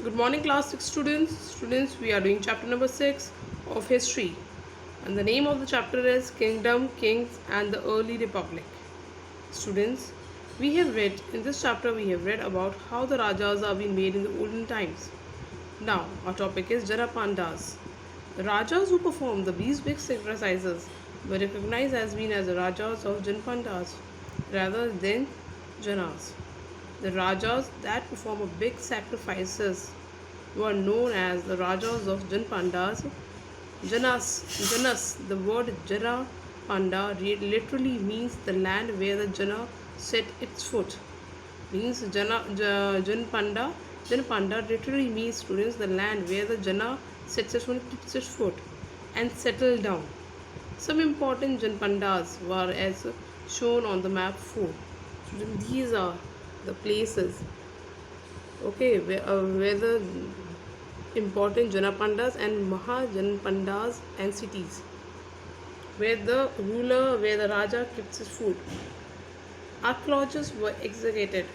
Good morning, class 6 students. Students, we are doing chapter number 6 of history. And the name of the chapter is Kingdom, Kings, and the Early Republic. Students, we have read, in this chapter, we have read about how the Rajas are being made in the olden times. Now, our topic is Janapandas. The Rajas who performed these big sacrifices were recognized as being as the Rajas of Janapandas rather than Janas. The Rajas that perform a big sacrifices were known as the Rajas of Janpandas. Janas, the word Jana Panda literally means the land where the Jana set its foot. Means Janpanda. Janpanda literally means students the land where the Jana sets its foot and settled down. Some important Janpandas were as shown on the map 4. These are the places, okay, where the important Janapandas and Mahajanpandas and cities, where the Raja keeps his food. Archaeologists were exaggerated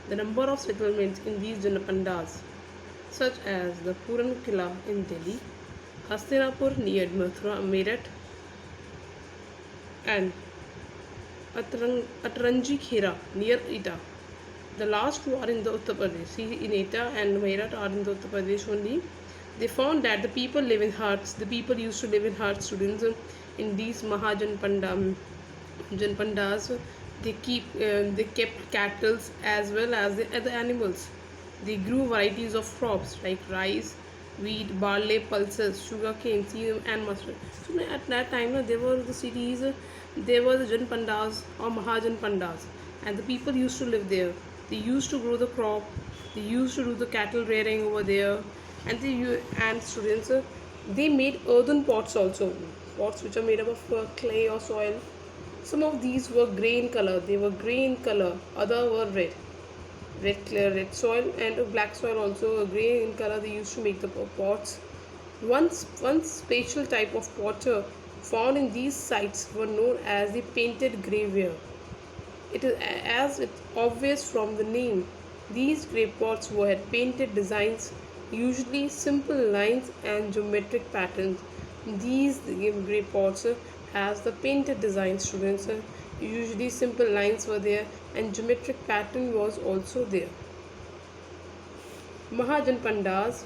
the number of settlements in these Janapandas, such as the Puran Killa in Delhi, Hastinapur near Mathura, Meerut, and Atranji Khera near Eta. The last two are in the Uttar Pradesh. See, in Eta and Meerut are in the Uttar Pradesh only. They found that the people live in huts. The people used to live in huts. Students in these Janpandas, they kept cattle as well as the other animals. They grew varieties of crops like rice, wheat, barley, pulses, sugarcane, sedum, and mustard. So at that time, there were the cities, there were the Janpandas or Mahajanpandas, and the people used to live there. They used to grow the crop. They used to do the cattle rearing over there, and students, they made earthen pots also, pots which are made up of clay or soil. Some of these were grey in color. They were grey in color. Other were red, clear red soil and black soil also grey in color. They used to make the pots. One special type of potter found in these sites were known as the painted graveware. It is as it's obvious from the name. These grey pots had painted designs, usually simple lines and geometric patterns. These grey pots has the painted design, students. Usually simple lines were there and geometric pattern was also there. Mahajanpandas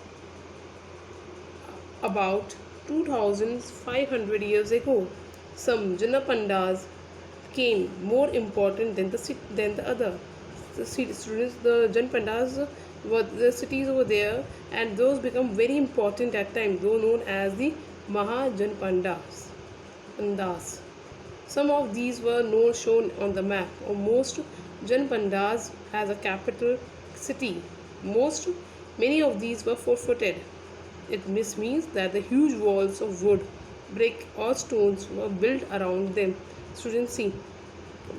about 2500 years ago. Some Janapandas became more important than the other. The students, the Janpandas were the cities over there, and those become very important at times, though known as the Mahajanpandas. Some of these were shown on the map. Or most Janpandas has a capital city. Many of these were fortified. It means that the huge walls of wood, brick, or stones were built around them. Students, see,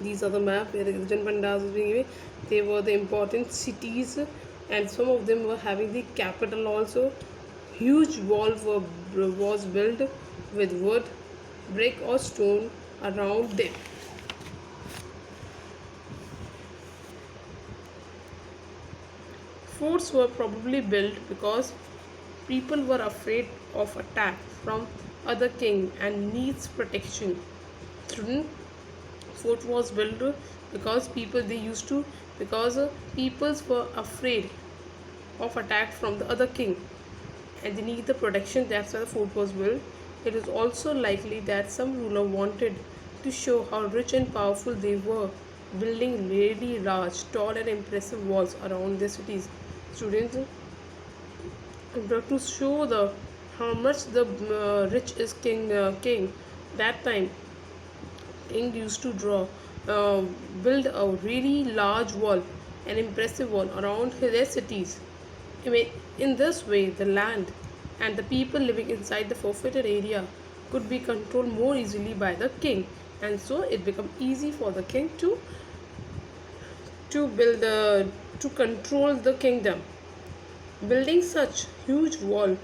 these are the map where the Janpandas was being given. They were the important cities, and some of them were having the capital also. Huge was built with wood, brick, or stone around them. Forts were probably built because people were afraid of attack from other king and needs protection. Student, fort was built because peoples were afraid of attack from the other king and they need the protection. That's why the fort was built. It is also likely that some ruler wanted to show how rich and powerful they were, building really large, tall, and impressive walls around their cities. Students, to show the how much the rich is king, that time king used to build a really large wall, an impressive wall around their cities. In this way, the land and the people living inside the fortified area could be controlled more easily by the king, and so it became easy for the king to control the kingdom. Building such huge wall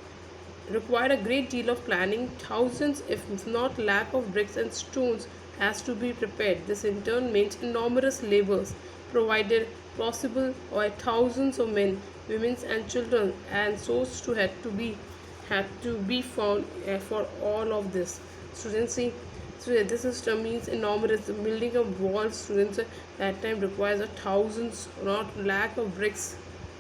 required a great deal of planning. Thousands, if not lack of bricks and stones has to be prepared. This in turn means enormous labors provided possible by thousands of men, women, and children, and souls to had to be found for all of this. Students see, so this system means enormous. The building of walls, students that time requires a thousands, not lack of bricks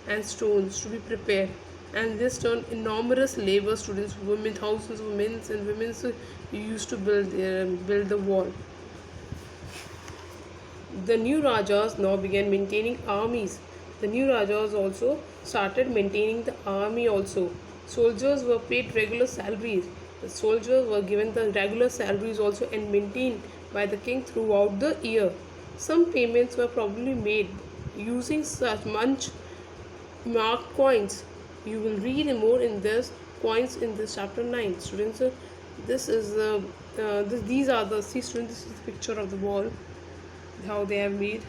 and stones to be prepared. And this turned enormous labor, students, women, thousands of men and women used to build the wall. The new Rajas now began maintaining armies. The new Rajas also started maintaining the army also. Soldiers were paid regular salaries. The soldiers were given the regular salaries also and maintained by the king throughout the year. Some payments were probably made using such much marked coins. You will read more in this coins in this chapter 9. Students, this is these are the see students, this is the picture of the wall how they have made.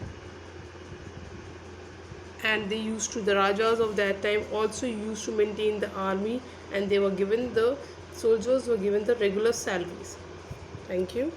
And they used to, the rajas of that time also used to maintain the army, and they were given the soldiers were given the regular salaries. Thank you.